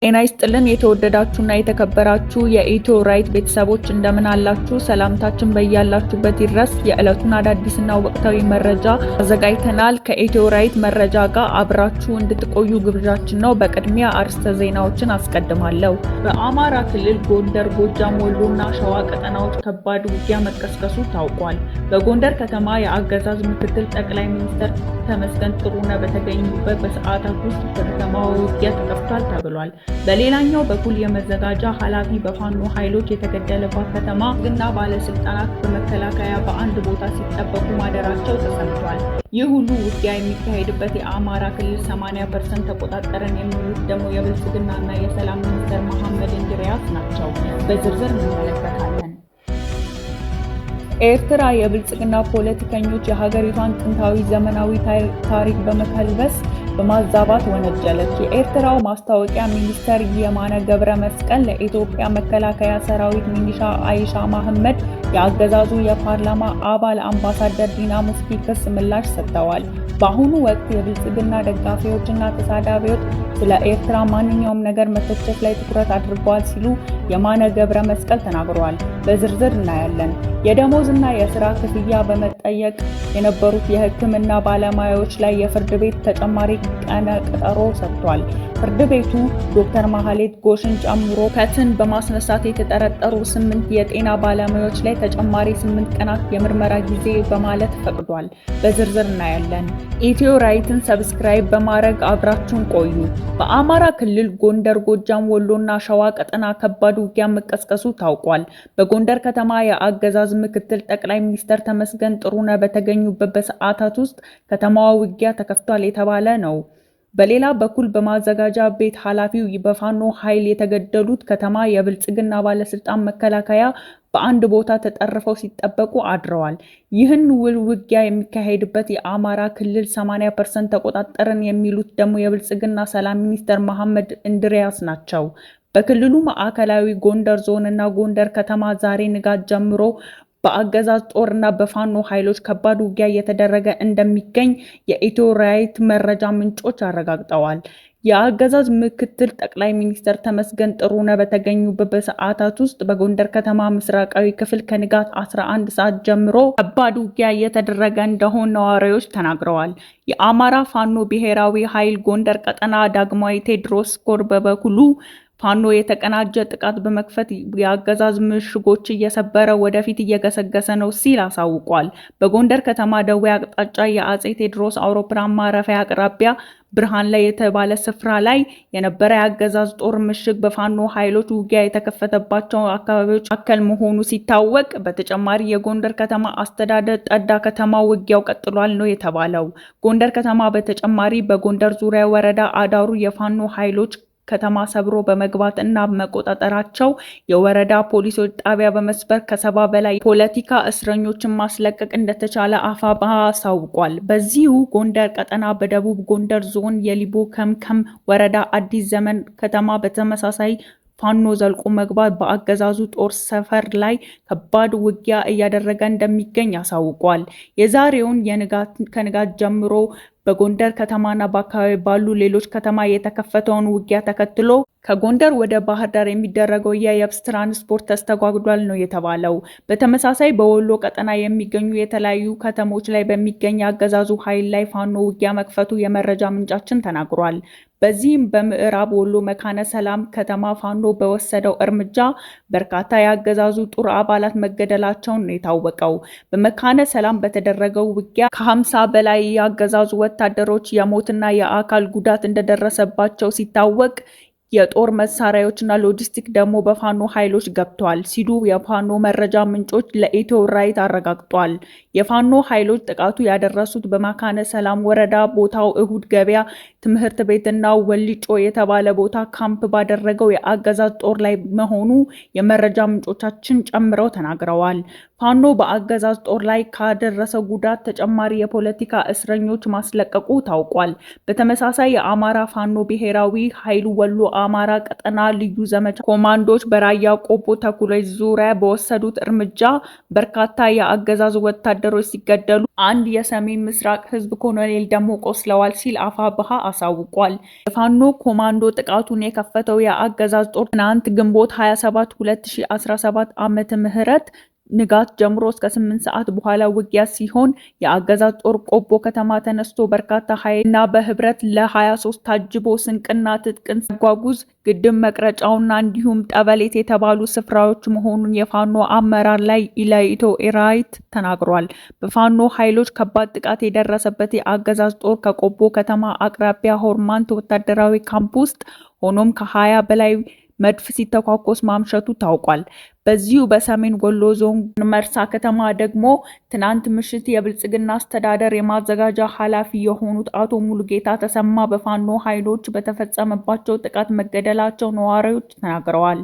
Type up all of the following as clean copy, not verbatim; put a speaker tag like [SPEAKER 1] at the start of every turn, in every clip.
[SPEAKER 1] ጤና ይስጥልን የተወደዳችሁና የተከበራችሁ የኢትዮ ራይት ቤተሰቦች እንደምን አላችሁ? ሰላምታችን በያላችሁበት ይድረስ። የዕለቱን አዳዲስና ወቅታዊ መረጃ አዘጋጅተናል። ከኢትዮ ራይት መረጃ ጋር አብራችሁ እንድትቆዩ ግብዣችን ነው። በቅድሚያ አርዕስተ ዜናዎችን አስቀድማለሁ። በአማራ ክልል ጎንደር፣ ጎጃም፣ ወሎና ሸዋ ቀጠናዎች ከባድ ውጊያ መቀስቀሱ ታውቋል። በጎንደር ከተማ የአገዛዝ ምክትል ጠቅላይ ሚኒስትር ተመስገን ጥሩነህ በተገኙበት በሰዓታት ውስጥ በከተማው ውጊያ ተከፍቷል ተብሏል። በሌላኛው በኩል የመዘጋጃ ኃላፊ በፋኖ ኃይሎች የተገደለባት ከተማ ግና ባለስልጣናት በመከላከያ በአንድ ቦታ ሲጠበቁ ማደራቸው ተሰምቷል። ይህ ሁሉ ውጊያ የሚካሄድበት የአማራ ክልል 80% ተቆጣጠረን የሚሉት ደግሞ የብልጽግናና የሰላም ሚኒስትር መሐመድ እንድሪያስ ናቸው። በዝርዝር እንመለከታለን። ኤርትራ የብልጽግና ፖለቲከኞች የሀገሪቷን ጥንታዊ ዘመናዊ ታሪክ በመከልበስ በማዛባት ወነጀለች። የኤርትራው ማስታወቂያ ሚኒስተር የማነ ገብረ መስቀል ለኢትዮጵያ መከላከያ ሰራዊት ሚኒሻ አይሻ መሐመድ የአገዛዙ የፓርላማ አባል አምባሳደር ዲና ሙፍቲ ክስ ምላሽ ሰጥተዋል። በአሁኑ ወቅት የብልጽግና ደጋፊዎችና ተሳዳቢዎች ስለ ኤርትራ ማንኛውም ነገር መተቸት ላይ ትኩረት አድርገዋል ሲሉ የማነ ገብረ መስቀል ተናግረዋል። በዝርዝር እናያለን። የደሞዝና የስራ ክፍያ በመጠየቅ የነበሩት የሕክምና ባለሙያዎች ላይ የፍርድ ቤት ተጨማሪ ቀነ ቀጠሮ ሰጥቷል። ፍርድ ቤቱ ዶክተር ማህሌት ጎሽን ጨምሮ ሁከትን በማስነሳት የተጠረጠሩ 8 የጤና ባለሙያዎች ላይ ተጨማሪ 8 ቀናት የምርመራ ጊዜ በማለት ፈቅዷል። በዝርዝር እናያለን። ኢትዮ ራይትን ሰብስክራይብ በማድረግ አብራችሁን ቆዩ። በአማራ ክልል ጎንደር፣ ጎጃም፣ ወሎና ሸዋ ቀጠና ከባድ ውጊያ መቀስቀሱ ታውቋል። በጎንደር ከተማ የአገዛዝ ምክትል ጠቅላይ ሚኒስትር ተመስገን ጥሩነህ በተገኙበት በሰዓታት ውስጥ ከተማዋ ውጊያ ተከፍቷል የተባለ ነው። በሌላ በኩል በማዘጋጃ ቤት ኃላፊው በፋኖ ኃይል የተገደሉት ከተማ የብልጽግና ባለስልጣን መከላከያ በአንድ ቦታ ተጠርፈው ሲጠበቁ አድረዋል። ይህን ውጊያ የሚካሄድበት የአማራ ክልል 80% ተቆጣጠረን የሚሉት ደግሞ የብልጽግና ሰላም ሚኒስትር መሐመድ እንድሪያስ ናቸው። በክልሉ ማዕከላዊ ጎንደር ዞን እና ጎንደር ከተማ ዛሬ ንጋት ጀምሮ በአገዛዝ ጦርና በፋኖ ኃይሎች ከባድ ውጊያ እየተደረገ እንደሚገኝ የኢትዮ ራይት መረጃ ምንጮች አረጋግጠዋል። የአገዛዝ ምክትል ጠቅላይ ሚኒስትር ተመስገን ጥሩነህ በተገኙበት በሰዓታት ውስጥ በጎንደር ከተማ ምስራቃዊ ክፍል ከንጋት 11 ሰዓት ጀምሮ ከባድ ውጊያ እየተደረገ እንደሆነ ነዋሪዎች ተናግረዋል። የአማራ ፋኖ ብሔራዊ ኃይል ጎንደር ቀጠና ዳግማዊ ቴዎድሮስ ኮር በበኩሉ ፋኖ የተቀናጀ ጥቃት በመክፈት የአገዛዝ ምሽጎች እየሰበረ ወደፊት እየገሰገሰ ነው ሲል አሳውቋል። በጎንደር ከተማ ደዌ አቅጣጫ የአጼ ቴዎድሮስ አውሮፕላን ማረፊያ አቅራቢያ ብርሃን ላይ የተባለ ስፍራ ላይ የነበረ የአገዛዝ ጦር ምሽግ በፋኖ ኃይሎች ውጊያ የተከፈተባቸው አካባቢዎች አከል መሆኑ ሲታወቅ፣ በተጨማሪ የጎንደር ከተማ አስተዳደር ጠዳ ከተማ ውጊያው ቀጥሏል ነው የተባለው። ጎንደር ከተማ በተጨማሪ በጎንደር ዙሪያ ወረዳ አዳሩ የፋኖ ኃይሎች ከተማ ሰብሮ በመግባት እና መቆጣጠራቸው የወረዳ ፖሊሶች ጣቢያ በመስበር ከ70 በላይ ፖለቲካ እስረኞችን ማስለቀቅ እንደተቻለ አፋብኃ አሳውቋል። በዚሁ ጎንደር ቀጠና በደቡብ ጎንደር ዞን የሊቦ ከምከም ወረዳ አዲስ ዘመን ከተማ በተመሳሳይ ፋኖ ዘልቆ መግባት በአገዛዙ ጦር ሰፈር ላይ ከባድ ውጊያ እያደረገ እንደሚገኝ አሳውቋል። የዛሬውን ከንጋት ጀምሮ በጎንደር ከተማና በአካባቢ ባሉ ሌሎች ከተማ የተከፈተውን ውጊያ ተከትሎ ከጎንደር ወደ ባህር ዳር የሚደረገው የየብስ ትራንስፖርት ተስተጓጉሏል ነው የተባለው። በተመሳሳይ በወሎ ቀጠና የሚገኙ የተለያዩ ከተሞች ላይ በሚገኝ የአገዛዙ ኃይል ላይ ፋኖ ውጊያ መክፈቱ የመረጃ ምንጫችን ተናግሯል። በዚህም በምዕራብ ወሎ መካነ ሰላም ከተማ ፋኖ በወሰደው እርምጃ በርካታ የአገዛዙ ጦር አባላት መገደላቸውን ነው የታወቀው። በመካነ ሰላም በተደረገው ውጊያ ከ50 በላይ የአገዛዙ ወታደሮች የሞትና የአካል ጉዳት እንደደረሰባቸው ሲታወቅ፣ የጦር መሳሪያዎችና ሎጂስቲክ ደግሞ በፋኖ ኃይሎች ገብተዋል ሲሉ የፋኖ መረጃ ምንጮች ለኢትዮ ራይት አረጋግጧል። የፋኖ ኃይሎች ጥቃቱ ያደረሱት በመካነ ሰላም ወረዳ ቦታው እሁድ ገበያ ትምህርት ቤትና ወሊጮ የተባለ ቦታ ካምፕ ባደረገው የአገዛዝ ጦር ላይ መሆኑ የመረጃ ምንጮቻችን ጨምረው ተናግረዋል። ፋኖ በአገዛዝ ጦር ላይ ካደረሰው ጉዳት ተጨማሪ የፖለቲካ እስረኞች ማስለቀቁ ታውቋል። በተመሳሳይ የአማራ ፋኖ ብሔራዊ ኃይል ወሎ አማራ ቀጠና ልዩ ዘመቻ ኮማንዶች በራያ ቆቦ ተኩሎች ዙሪያ በወሰዱት እርምጃ በርካታ የአገዛዙ ወታደሮች ሲገደሉ አንድ የሰሜን ምስራቅ ህዝብ ኮሎኔል ደግሞ ቆስለዋል ሲል አፋብኃ አሳውቋል። የፋኖ ኮማንዶ ጥቃቱን የከፈተው የአገዛዝ ጦር ትናንት ግንቦት 27 2017 ዓ.ም ንጋት ጀምሮ እስከ 8 ሰዓት በኋላ ውጊያ ሲሆን የአገዛዝ ጦር ቆቦ ከተማ ተነስቶ በርካታ ኃይልና በህብረት ለ23 ታጅቦ ስንቅና ትጥቅን ሲያጓጉዝ ግድም መቅረጫውና እንዲሁም ጠበሌት የተባሉ ስፍራዎች መሆኑን የፋኖ አመራር ላይ ለኢትዮ ኢራይት ተናግሯል። በፋኖ ኃይሎች ከባድ ጥቃት የደረሰበት የአገዛዝ ጦር ከቆቦ ከተማ አቅራቢያ ሆርማንት ወታደራዊ ካምፕ ውስጥ ሆኖም ከ20 በላይ መድፍ ሲተኳኮስ ማምሸቱ ታውቋል። በዚሁ በሰሜን ወሎ ዞን መርሳ ከተማ ደግሞ ትናንት ምሽት የብልጽግና አስተዳደር የማዘጋጃ ኃላፊ የሆኑት አቶ ሙሉጌታ ተሰማ በፋኖ ኃይሎች በተፈጸመባቸው ጥቃት መገደላቸው ነዋሪዎች ተናግረዋል።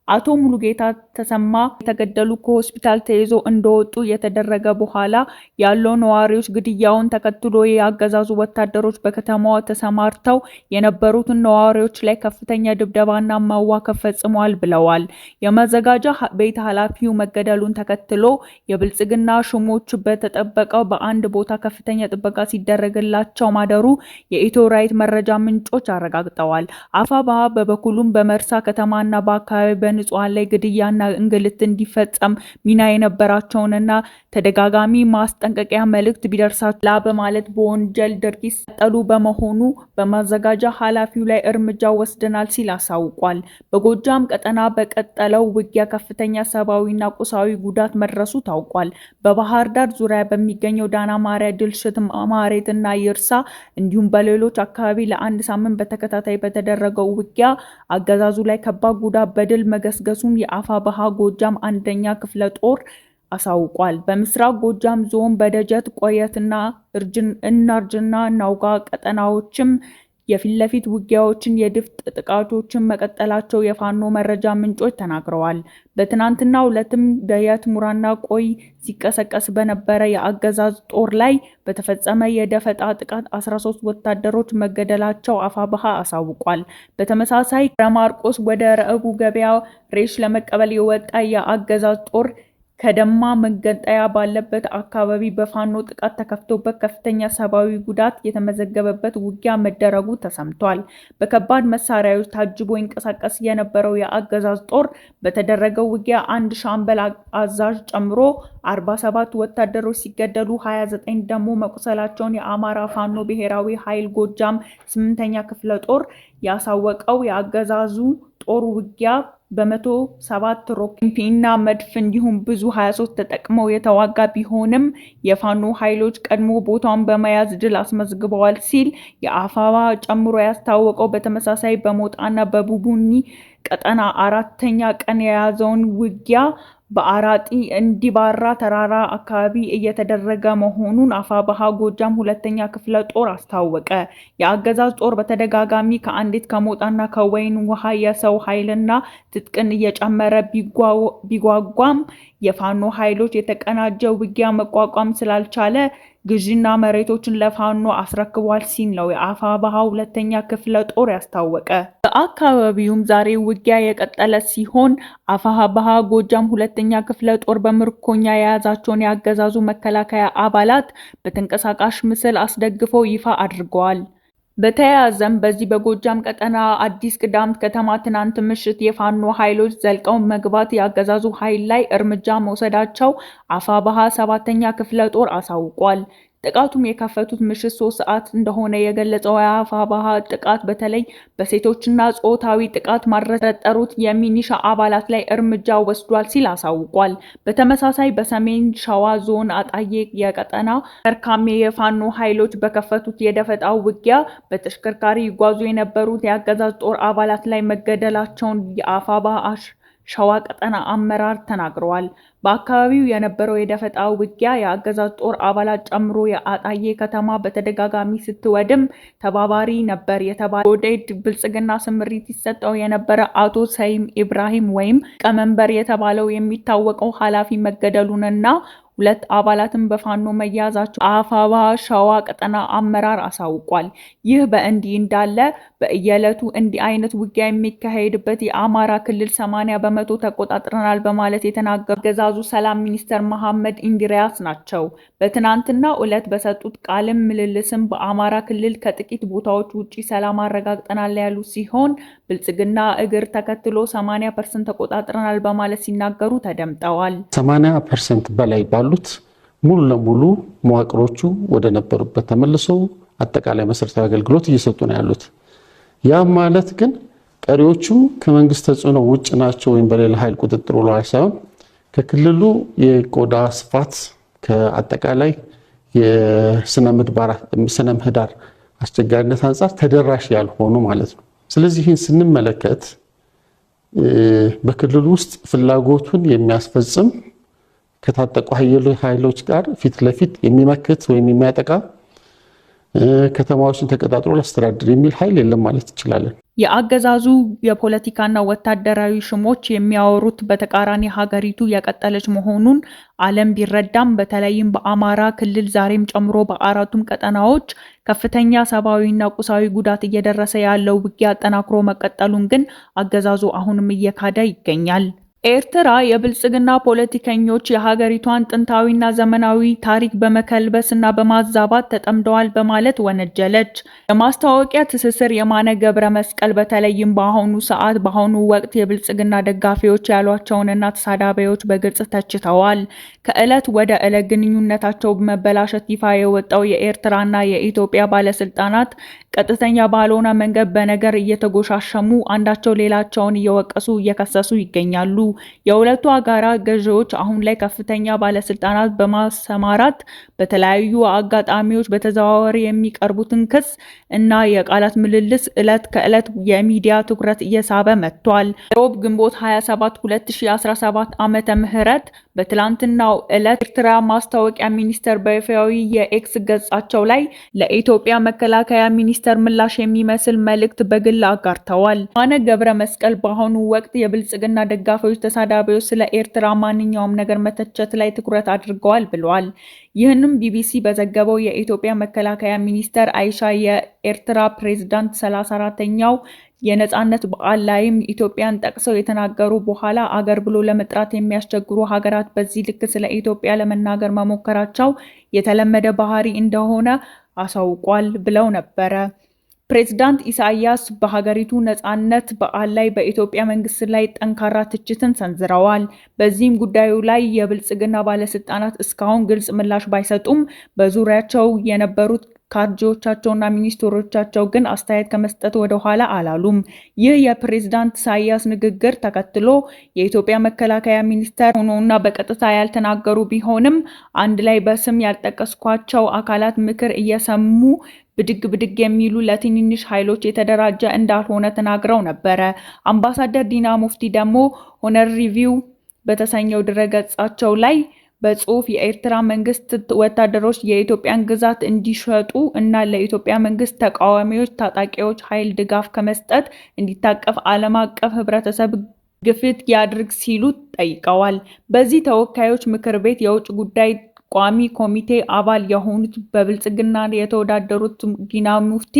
[SPEAKER 1] አቶ ሙሉጌታ ተሰማ የተገደሉ ከሆስፒታል ተይዞ እንደወጡ የተደረገ በኋላ ያለው ነዋሪዎች ግድያውን ተከትሎ የአገዛዙ ወታደሮች በከተማዋ ተሰማርተው የነበሩትን ነዋሪዎች ላይ ከፍተኛ ድብደባና ማዋከብ ፈጽመዋል ብለዋል። የመዘጋጃ ቤት ኃላፊው መገደሉን ተከትሎ የብልጽግና ሹሞች በተጠበቀው በአንድ ቦታ ከፍተኛ ጥበቃ ሲደረግላቸው ማደሩ የኢትዮ ራይት መረጃ ምንጮች አረጋግጠዋል። አፋብኃ በበኩሉም በመርሳ ከተማና በአካባቢ ንጹሃን ላይ ግድያና እንግልት እንዲፈጸም ሚና የነበራቸውንና ተደጋጋሚ ማስጠንቀቂያ መልእክት ቢደርሳቸው በማለት በወንጀል ድርጊት ሲቀጠሉ በመሆኑ በማዘጋጃ ኃላፊው ላይ እርምጃ ወስደናል ሲል አሳውቋል። በጎጃም ቀጠና በቀጠለው ውጊያ ከፍተኛ ሰብአዊና ቁሳዊ ጉዳት መድረሱ ታውቋል። በባህር ዳር ዙሪያ በሚገኘው ዳና ማርያ፣ ድልሽት፣ ማሬትና ይርሳ እንዲሁም በሌሎች አካባቢ ለአንድ ሳምንት በተከታታይ በተደረገው ውጊያ አገዛዙ ላይ ከባድ ጉዳት በድል ገስገሱም የአፋብኃ ጎጃም አንደኛ ክፍለ ጦር አሳውቋል። በምስራቅ ጎጃም ዞን በደጀት ቆየትና እርጅና ናውጋ ቀጠናዎችም የፊት ለፊት ውጊያዎችን የድፍጥ ጥቃቶችን መቀጠላቸው የፋኖ መረጃ ምንጮች ተናግረዋል። በትናንትናው ዕለትም ደየት ሙራና ቆይ ሲቀሰቀስ በነበረ የአገዛዝ ጦር ላይ በተፈጸመ የደፈጣ ጥቃት 13 ወታደሮች መገደላቸው አፋብኃ አሳውቋል። በተመሳሳይ ከማርቆስ ወደ ረዕቡ ገበያ ሬሽ ለመቀበል የወጣ የአገዛዝ ጦር ከደማ መገንጠያ ባለበት አካባቢ በፋኖ ጥቃት ተከፍቶበት ከፍተኛ ሰብአዊ ጉዳት የተመዘገበበት ውጊያ መደረጉ ተሰምቷል። በከባድ መሳሪያዎች ታጅቦ ይንቀሳቀስ የነበረው የአገዛዝ ጦር በተደረገው ውጊያ አንድ ሻምበል አዛዥ ጨምሮ 47 ወታደሮች ሲገደሉ 29 ደግሞ መቁሰላቸውን የአማራ ፋኖ ብሔራዊ ኃይል ጎጃም 8ኛ ክፍለ ጦር ያሳወቀው የአገዛዙ ጦር ውጊያ በ107 ሮኬትና መድፍ እንዲሁም ብዙ 23 ተጠቅመው የተዋጋ ቢሆንም የፋኖ ኃይሎች ቀድሞ ቦታውን በመያዝ ድል አስመዝግበዋል ሲል የአፋብኃ ጨምሮ ያስታወቀው። በተመሳሳይ በሞጣና በቡቡኒ ቀጠና 4ኛ ቀን የያዘውን ውጊያ በአራጢ እንዲባራ ተራራ አካባቢ እየተደረገ መሆኑን አፋብኃ ጎጃም 2ኛ ክፍለ ጦር አስታወቀ። የአገዛዝ ጦር በተደጋጋሚ ከአንዲት ከሞጣና ከወይን ውሃ የሰው ኃይልና ትጥቅን እየጨመረ ቢጓጓም የፋኖ ኃይሎች የተቀናጀ ውጊያ መቋቋም ስላልቻለ ግዥና መሬቶችን ለፋኖ አስረክቧል ሲል ነው የአፋብኃ 2ኛ ክፍለ ጦር ያስታወቀ። በአካባቢውም ዛሬ ውጊያ የቀጠለ ሲሆን አፋብኃ ጎጃም 2ኛ ክፍለ ጦር በምርኮኛ የያዛቸውን የአገዛዙ መከላከያ አባላት በተንቀሳቃሽ ምስል አስደግፈው ይፋ አድርገዋል። በተያያዘም በዚህ በጎጃም ቀጠና አዲስ ቅዳም ከተማ ትናንት ምሽት የፋኖ ኃይሎች ዘልቀው መግባት የአገዛዙ ኃይል ላይ እርምጃ መውሰዳቸው አፋብኃ 7ኛ ክፍለ ጦር አሳውቋል። ጥቃቱም የከፈቱት ምሽት 3 ሰዓት እንደሆነ የገለጸው የአፋብኃ ጥቃት በተለይ በሴቶችና ጾታዊ ጥቃት ማድረስ የጠረጠሩት የሚኒሻ አባላት ላይ እርምጃ ወስዷል ሲል አሳውቋል። በተመሳሳይ በሰሜን ሸዋ ዞን አጣዬ የቀጠና ከርካሜ የፋኖ ኃይሎች በከፈቱት የደፈጣ ውጊያ በተሽከርካሪ ይጓዙ የነበሩት የአገዛዝ ጦር አባላት ላይ መገደላቸውን የአፋብኃ ሸዋ ቀጠና አመራር ተናግረዋል። በአካባቢው የነበረው የደፈጣ ውጊያ የአገዛዝ ጦር አባላት ጨምሮ የአጣዬ ከተማ በተደጋጋሚ ስትወድም ተባባሪ ነበር የተባለ ኦህዴድ ብልጽግና ስምሪት ይሰጠው የነበረ አቶ ሰይም ኢብራሂም ወይም ቀመንበር የተባለው የሚታወቀው ኃላፊ መገደሉንና 2 አባላትን በፋኖ መያዛቸው አፋባ ሸዋ ቀጠና አመራር አሳውቋል። ይህ በእንዲህ እንዳለ በየዕለቱ እንዲህ አይነት ውጊያ የሚካሄድበት የአማራ ክልል 80 በመቶ ተቆጣጥረናል በማለት የተናገሩ አገዛዙ ሰላም ሚኒስተር መሐመድ ኢንድሪያስ ናቸው። በትናንትናው ዕለት በሰጡት ቃለ ምልልስም በአማራ ክልል ከጥቂት ቦታዎች ውጪ ሰላም አረጋግጠናል ያሉ ሲሆን ብልጽግና እግር ተከትሎ 80% ተቆጣጥረናል በማለት ሲናገሩ ተደምጠዋል።
[SPEAKER 2] 80% በላይ ባሉት ሙሉ ለሙሉ መዋቅሮቹ ወደ ነበሩበት ተመልሰው አጠቃላይ መሰረታዊ አገልግሎት እየሰጡ ነው ያሉት። ያ ማለት ግን ቀሪዎቹ ከመንግስት ተጽዕኖ ውጭ ናቸው ወይም በሌላ ኃይል ቁጥጥር ውለዋል ሳይሆን ከክልሉ የቆዳ ስፋት ከአጠቃላይ የስነ ምህዳር አስቸጋሪነት አንጻር ተደራሽ ያልሆኑ ማለት ነው። ስለዚህ ይህን ስንመለከት በክልሉ ውስጥ ፍላጎቱን የሚያስፈጽም ከታጠቁ ኃይሎች ጋር ፊት ለፊት የሚመክት ወይም የሚያጠቃ ከተማዎችን ተቆጣጥሮ ላስተዳድር የሚል ኃይል የለም ማለት እንችላለን።
[SPEAKER 1] የአገዛዙ የፖለቲካና ወታደራዊ ሽሞች የሚያወሩት በተቃራኒ ሀገሪቱ የቀጠለች መሆኑን ዓለም ቢረዳም በተለይም በአማራ ክልል ዛሬም ጨምሮ በአራቱም ቀጠናዎች ከፍተኛ ሰብአዊና ቁሳዊ ጉዳት እየደረሰ ያለው ውጊያ አጠናክሮ መቀጠሉን ግን አገዛዙ አሁንም እየካደ ይገኛል። ኤርትራ የብልጽግና ፖለቲከኞች የሀገሪቷን ጥንታዊና ዘመናዊ ታሪክ በመከልበስና በማዛባት ተጠምደዋል በማለት ወነጀለች። የማስታወቂያ ትስስር የማነ ገብረ መስቀል በተለይም በአሁኑ ወቅት የብልጽግና ደጋፊዎች ያሏቸውንና ተሳዳቢዎች በግልጽ ተችተዋል። ከዕለት ወደ ዕለት ግንኙነታቸው መበላሸት ይፋ የወጣው የኤርትራና የኢትዮጵያ ባለስልጣናት ቀጥተኛ ባልሆነ መንገድ በነገር እየተጎሻሸሙ አንዳቸው ሌላቸውን እየወቀሱ እየከሰሱ ይገኛሉ። የሁለቱ አገራት ገዢዎች አሁን ላይ ከፍተኛ ባለስልጣናት በማሰማራት በተለያዩ አጋጣሚዎች በተዘዋዋሪ የሚቀርቡትን ክስ እና የቃላት ምልልስ ዕለት ከዕለት የሚዲያ ትኩረት እየሳበ መጥቷል። ሮብ ግንቦት 27 2017 ዓመተ ምህረት በትላንትናው ዕለት ኤርትራ ማስታወቂያ ሚኒስቴር በይፋዊ የኤክስ ገጻቸው ላይ ለኢትዮጵያ መከላከያ ሚኒስቴር ምላሽ የሚመስል መልእክት በግል አጋርተዋል። የማነ ገብረ መስቀል በአሁኑ ወቅት የብልጽግና ደጋፊዎች ተሳዳቢዎች ስለ ኤርትራ ማንኛውም ነገር መተቸት ላይ ትኩረት አድርገዋል ብለዋል። ይህንም ቢቢሲ በዘገበው የኢትዮጵያ መከላከያ ሚኒስቴር አይሻ የኤርትራ ፕሬዝዳንት 34ኛው የነጻነት በዓል ላይም ኢትዮጵያን ጠቅሰው የተናገሩ በኋላ አገር ብሎ ለመጥራት የሚያስቸግሩ ሀገራት በዚህ ልክ ስለ ኢትዮጵያ ለመናገር መሞከራቸው የተለመደ ባህሪ እንደሆነ አሳውቋል ብለው ነበረ። ፕሬዝዳንት ኢሳያስ በሀገሪቱ ነጻነት በዓል ላይ በኢትዮጵያ መንግስት ላይ ጠንካራ ትችትን ሰንዝረዋል። በዚህም ጉዳዩ ላይ የብልጽግና ባለስልጣናት እስካሁን ግልጽ ምላሽ ባይሰጡም በዙሪያቸው የነበሩት ካድሬዎቻቸውና ሚኒስትሮቻቸው ግን አስተያየት ከመስጠት ወደ ኋላ አላሉም። ይህ የፕሬዝዳንት ኢሳያስ ንግግር ተከትሎ የኢትዮጵያ መከላከያ ሚኒስቴር ሆኖና በቀጥታ ያልተናገሩ ቢሆንም አንድ ላይ በስም ያልጠቀስኳቸው አካላት ምክር እየሰሙ ብድግ የሚሉ ለትንንሽ ኃይሎች የተደራጀ እንዳልሆነ ተናግረው ነበረ። አምባሳደር ዲና ሙፍቲ ደግሞ ሆነር ሪቪው በተሰኘው ድረገጻቸው ላይ በጽሁፍ የኤርትራ መንግስት ወታደሮች የኢትዮጵያን ግዛት እንዲሸጡ እና ለኢትዮጵያ መንግስት ተቃዋሚዎች ታጣቂዎች ኃይል ድጋፍ ከመስጠት እንዲታቀፍ ዓለም አቀፍ ህብረተሰብ ግፊት ያድርግ ሲሉ ጠይቀዋል። በዚህ ተወካዮች ምክር ቤት የውጭ ጉዳይ ቋሚ ኮሚቴ አባል የሆኑት በብልጽግና የተወዳደሩት ዲና ሙፍቲ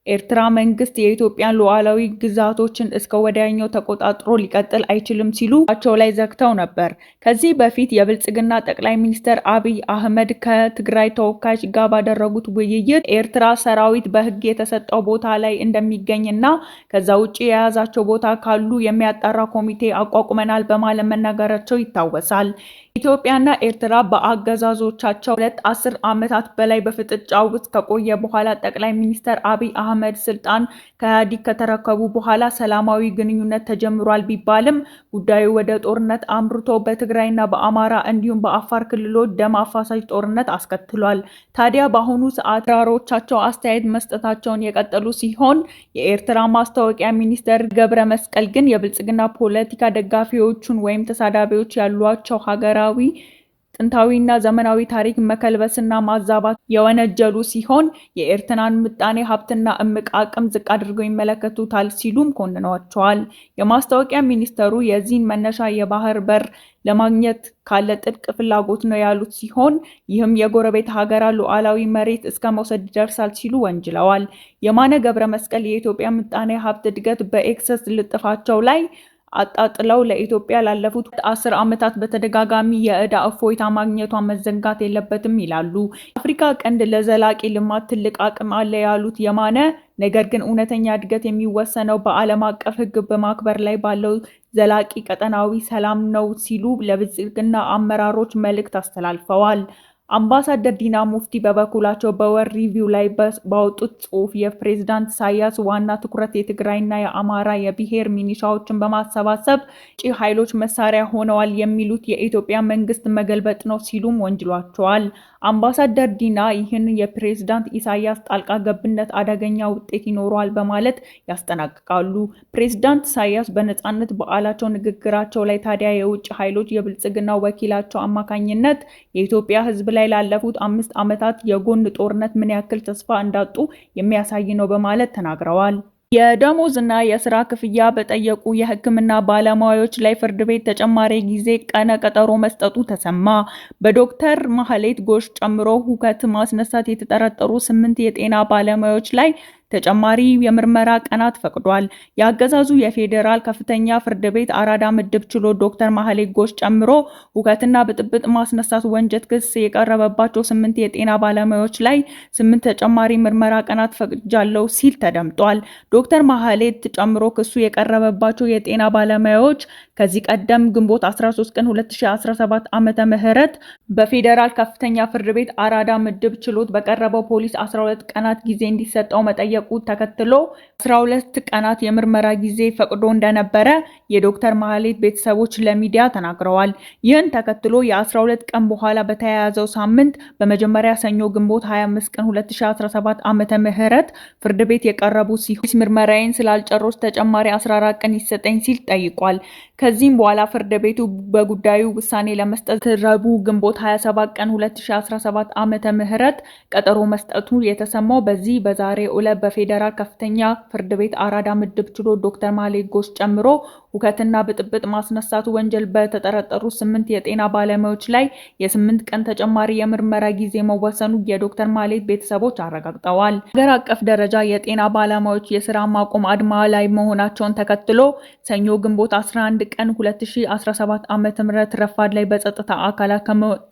[SPEAKER 1] ኤርትራ መንግስት የኢትዮጵያን ሉዓላዊ ግዛቶችን እስከ ወዲያኛው ተቆጣጥሮ ሊቀጥል አይችልም ሲሉ አቸው ላይ ዘግተው ነበር። ከዚህ በፊት የብልጽግና ጠቅላይ ሚኒስትር አብይ አህመድ ከትግራይ ተወካዮች ጋር ባደረጉት ውይይት ኤርትራ ሰራዊት በህግ የተሰጠው ቦታ ላይ እንደሚገኝና ከዛ ውጪ የያዛቸው ቦታ ካሉ የሚያጣራ ኮሚቴ አቋቁመናል በማለት መናገራቸው ይታወሳል። ኢትዮጵያና ኤርትራ በአገዛዞቻቸው 10 ዓመታት በላይ በፍጥጫ ውስጥ ከቆየ በኋላ ጠቅላይ ሚኒስትር አብይ አህመድ ስልጣን ከኢህአዴግ ከተረከቡ በኋላ ሰላማዊ ግንኙነት ተጀምሯል ቢባልም ጉዳዩ ወደ ጦርነት አምርቶ በትግራይና በአማራ እንዲሁም በአፋር ክልሎች ደም አፋሳሽ ጦርነት አስከትሏል። ታዲያ በአሁኑ ሰዓት አመራሮቻቸው አስተያየት መስጠታቸውን የቀጠሉ ሲሆን የኤርትራ ማስታወቂያ ሚኒስትር ገብረ መስቀል ግን የብልጽግና ፖለቲካ ደጋፊዎቹን ወይም ተሳዳቢዎች ያሏቸው ሀገራዊ ጥንታዊና ዘመናዊ ታሪክ መከልበስና ማዛባት የወነጀሉ ሲሆን የኤርትራን ምጣኔ ሀብትና እምቅ አቅም ዝቅ አድርገው ይመለከቱታል ሲሉም ኮንነዋቸዋል። የማስታወቂያ ሚኒስተሩ የዚህን መነሻ የባህር በር ለማግኘት ካለ ጥልቅ ፍላጎት ነው ያሉት ሲሆን ይህም የጎረቤት ሀገራት ሉዓላዊ መሬት እስከ መውሰድ ይደርሳል ሲሉ ወንጅለዋል። የማነ ገብረ መስቀል የኢትዮጵያ ምጣኔ ሀብት እድገት በኤክሰስ ልጥፋቸው ላይ አጣጥለው ለኢትዮጵያ ላለፉት 10 ዓመታት በተደጋጋሚ የዕዳ እፎይታ ማግኘቷ መዘንጋት የለበትም ይላሉ። አፍሪካ ቀንድ ለዘላቂ ልማት ትልቅ አቅም አለ ያሉት የማነ ነገር ግን እውነተኛ እድገት የሚወሰነው በዓለም አቀፍ ሕግ በማክበር ላይ ባለው ዘላቂ ቀጠናዊ ሰላም ነው ሲሉ ለብልጽግና አመራሮች መልእክት አስተላልፈዋል። አምባሳደር ዲና ሙፍቲ በበኩላቸው በወር ሪቪው ላይ ባወጡት ጽሑፍ የፕሬዝዳንት ኢሳያስ ዋና ትኩረት የትግራይና የአማራ የብሔር ሚኒሻዎችን በማሰባሰብ ውጭ ኃይሎች መሳሪያ ሆነዋል የሚሉት የኢትዮጵያ መንግስት መገልበጥ ነው ሲሉም ወንጅሏቸዋል። አምባሳደር ዲና ይህን የፕሬዝዳንት ኢሳያስ ጣልቃ ገብነት አደገኛ ውጤት ይኖረዋል በማለት ያስጠነቅቃሉ። ፕሬዝዳንት ኢሳያስ በነጻነት በዓላቸው ንግግራቸው ላይ ታዲያ የውጭ ኃይሎች የብልጽግና ወኪላቸው አማካኝነት የኢትዮጵያ ሕዝብ ላይ ላለፉት 5 ዓመታት የጎን ጦርነት ምን ያክል ተስፋ እንዳጡ የሚያሳይ ነው በማለት ተናግረዋል። የደሞዝ እና የስራ ክፍያ በጠየቁ የሕክምና ባለሙያዎች ላይ ፍርድ ቤት ተጨማሪ ጊዜ ቀነ ቀጠሮ መስጠቱ ተሰማ። በዶክተር ማህሌት ጎሽ ጨምሮ ሁከት ማስነሳት የተጠረጠሩ 8 የጤና ባለሙያዎች ላይ ተጨማሪ የምርመራ ቀናት ፈቅዷል። የአገዛዙ የፌዴራል ከፍተኛ ፍርድ ቤት አራዳ ምድብ ችሎት ዶክተር ማህሌት ጎሽ ጨምሮ ሁከትና ብጥብጥ ማስነሳት ወንጀል ክስ የቀረበባቸው 8 የጤና ባለሙያዎች ላይ 8 ተጨማሪ ምርመራ ቀናት ፈቅጃለሁ ሲል ተደምጧል። ዶክተር ማህሌት ጨምሮ ክሱ የቀረበባቸው የጤና ባለሙያዎች ከዚህ ቀደም ግንቦት 13 ቀን 2017 ዓመተ ምህረት በፌዴራል ከፍተኛ ፍርድ ቤት አራዳ ምድብ ችሎት በቀረበው ፖሊስ 12 ቀናት ጊዜ እንዲሰጠው መጠየቁ ተከትሎ 12 ቀናት የምርመራ ጊዜ ፈቅዶ እንደነበረ የዶክተር ማህሌት ቤተሰቦች ለሚዲያ ተናግረዋል። ይህን ተከትሎ የ12 ቀን በኋላ በተያያዘው ሳምንት በመጀመሪያ ሰኞ ግንቦት 25 ቀን 2017 ዓመተ ምህረት ፍርድ ቤት የቀረቡ ሲሆን ምርመራዬን ስላልጨረስኩ ተጨማሪ 14 ቀን ይሰጠኝ ሲል ጠይቋል። ከዚህም በኋላ ፍርድ ቤቱ በጉዳዩ ውሳኔ ለመስጠት ረቡዕ ግንቦት 27 ቀን 2017 ዓመተ ምህረት ቀጠሮ መስጠቱ የተሰማው በዛሬው ዕለት በፌዴራል ከፍተኛ ፍርድ ቤት አራዳ ምድብ ችሎት ዶክተር ማህሌት ጎሽ ጨምሮ ሁከትና ብጥብጥ ማስነሳቱ ወንጀል በተጠረጠሩ 8 የጤና ባለሙያዎች ላይ የ8 ቀን ተጨማሪ የምርመራ ጊዜ መወሰኑ የዶክተር ማህሌት ቤተሰቦች አረጋግጠዋል። ሀገር አቀፍ ደረጃ የጤና ባለሙያዎች የስራ ማቆም አድማ ላይ መሆናቸውን ተከትሎ ሰኞ ግንቦት 11 ቀን 2017 ዓ.ም ረፋድ ላይ በጸጥታ አካላት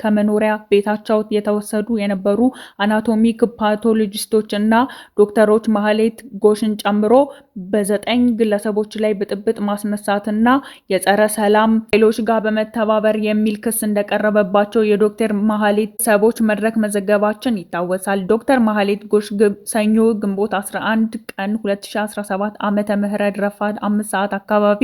[SPEAKER 1] ከመኖሪያ ቤታቸው የተወሰዱ የነበሩ አናቶሚክ ፓቶሎጂስቶች እና ዶክተሮች ማህሌት ጎሽን ጨምሮ በ9 ግለሰቦች ላይ ብጥብጥ ማስነሳትና የጸረ ሰላም ኃይሎች ጋር በመተባበር የሚል ክስ እንደቀረበባቸው የዶክተር ማህሌት ቤተሰቦች መድረክ መዘገባችን ይታወሳል። ዶክተር ማህሌት ጎሽ ሰኞ ግንቦት 11 ቀን 2017 ዓመተ ምህረት ረፋድ 5 ሰዓት አካባቢ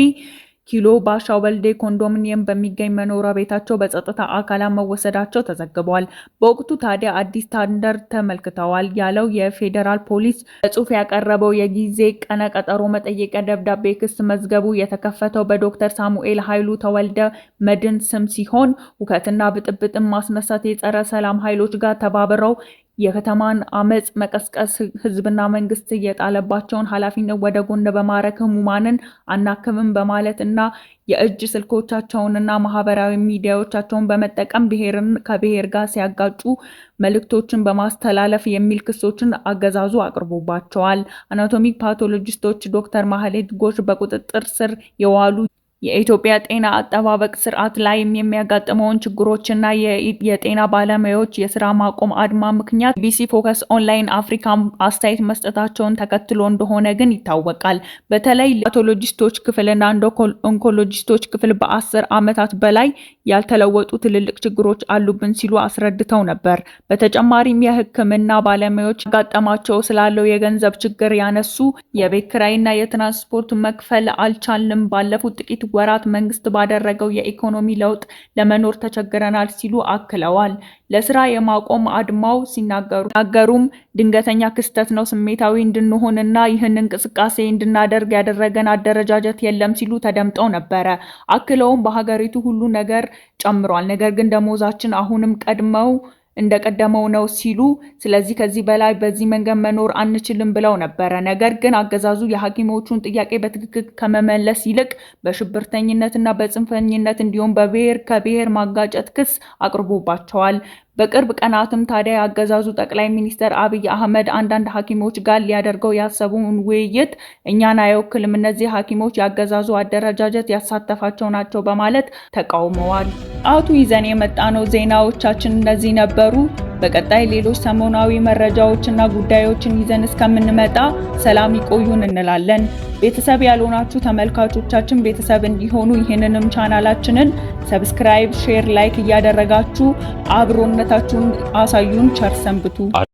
[SPEAKER 1] ኪሎ ባሻ ወልዴ ኮንዶሚኒየም በሚገኝ መኖሪያ ቤታቸው በጸጥታ አካላት መወሰዳቸው ተዘግቧል። በወቅቱ ታዲያ አዲስ ስታንዳርድ ተመልክተዋል ያለው የፌዴራል ፖሊስ በጽሑፍ ያቀረበው የጊዜ ቀነ ቀጠሮ መጠየቂያ ደብዳቤ ክስ መዝገቡ የተከፈተው በዶክተር ሳሙኤል ኃይሉ ተወልደ መድን ስም ሲሆን ሁከትና ብጥብጥን ማስነሳት የጸረ ሰላም ኃይሎች ጋር ተባብረው የከተማን አመጽ መቀስቀስ ህዝብና መንግስት የጣለባቸውን ኃላፊነት ወደ ጎን በማድረግ ህሙማንን አናክምም በማለት እና የእጅ ስልኮቻቸውንና ማህበራዊ ሚዲያዎቻቸውን በመጠቀም ብሔርን ከብሔር ጋር ሲያጋጩ መልእክቶችን በማስተላለፍ የሚል ክሶችን አገዛዙ አቅርቦባቸዋል። አናቶሚክ ፓቶሎጂስቶች ዶክተር ማህሌት ጎሽ በቁጥጥር ስር የዋሉ የኢትዮጵያ ጤና አጠባበቅ ስርዓት ላይ የሚያጋጥመውን ችግሮችና የጤና ባለሙያዎች የስራ ማቆም አድማ ምክንያት ቢቢሲ ፎከስ ኦንላይን አፍሪካ አስተያየት መስጠታቸውን ተከትሎ እንደሆነ ግን ይታወቃል። በተለይ ፓቶሎጂስቶች ክፍልና ኦንኮሎጂስቶች ክፍል በ10 ዓመታት በላይ ያልተለወጡ ትልልቅ ችግሮች አሉብን ሲሉ አስረድተው ነበር። በተጨማሪም የሕክምና ባለሙያዎች ያጋጠማቸው ስላለው የገንዘብ ችግር ያነሱ የቤት ኪራይና የትራንስፖርት መክፈል አልቻልንም፣ ባለፉት ጥቂት ወራት መንግስት ባደረገው የኢኮኖሚ ለውጥ ለመኖር ተቸግረናል ሲሉ አክለዋል። ለስራ የማቆም አድማው ሲናገሩም ድንገተኛ ክስተት ነው፣ ስሜታዊ እንድንሆንና ይህን እንቅስቃሴ እንድናደርግ ያደረገን አደረጃጀት የለም ሲሉ ተደምጠው ነበረ። አክለውም በሀገሪቱ ሁሉ ነገር ጨምሯል፣ ነገር ግን ደሞዛችን አሁንም እንደቀደመው ነው ሲሉ፣ ስለዚህ ከዚህ በላይ በዚህ መንገድ መኖር አንችልም ብለው ነበረ። ነገር ግን አገዛዙ የሐኪሞቹን ጥያቄ በትክክል ከመመለስ ይልቅ በሽብርተኝነትና በጽንፈኝነት እንዲሁም ከብሔር ማጋጨት ክስ አቅርቦባቸዋል። በቅርብ ቀናትም ታዲያ የአገዛዙ ጠቅላይ ሚኒስትር አብይ አህመድ አንዳንድ ሐኪሞች ጋር ሊያደርገው ያሰቡን ውይይት እኛን አይወክልም፣ እነዚህ ሐኪሞች የአገዛዙ አደረጃጀት ያሳተፋቸው ናቸው በማለት ተቃውመዋል። አውቱ ይዘን የመጣነው ዜናዎቻችን እነዚህ ነበሩ። በቀጣይ ሌሎች ሰሞናዊ መረጃዎችና ጉዳዮችን ይዘን እስከምንመጣ ሰላም ይቆዩን እንላለን። ቤተሰብ ያልሆናችሁ ተመልካቾቻችን ቤተሰብ እንዲሆኑ ይህንንም ቻናላችንን ሰብስክራይብ፣ ሼር፣ ላይክ እያደረጋችሁ አብሮነታችሁን አሳዩን። ቸር ሰንብቱ።